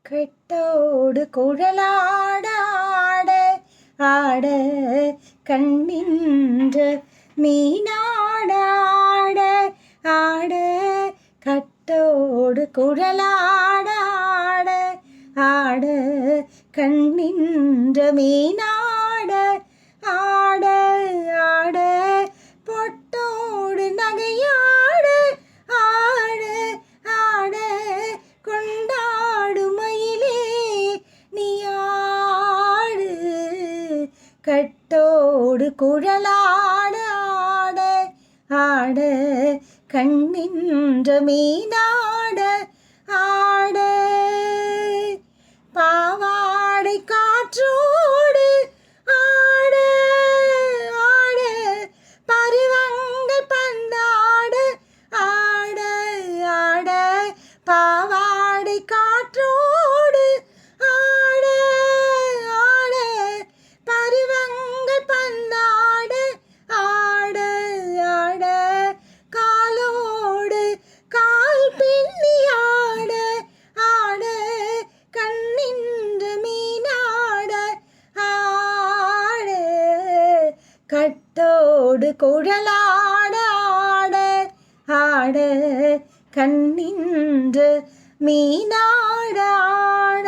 கட்டோடு குழலாட ஆட ஆட கண்ணின்ற மீனாட ஆட ஆட கட்டோடு குழலாட ஆட ஆட கண்ணின்ற மீனாட ஆட ஆட பொட்டோடு நகையாட ஆட ஆட கொண்டாடு மயிலே நீயாடு கட்டோடு குழலாட ஆட ஆட கண்ணின்ற மீனாட ஆட பாவாடை காற்றோடு ஆட ஆட பருவங்கள் பந்தாட ஆட ஆட பாவாடை காற்றோடு ஆட ஆட பருவங்கள் பந்தாட ஆட ஆட காலோடு கால் பின்னி ஆட ஆட கண்ணின்ற மீனாட ஆட கட்டோடு குழலாட ஆட ஆட கண்ணின்ற மீனாட ஆட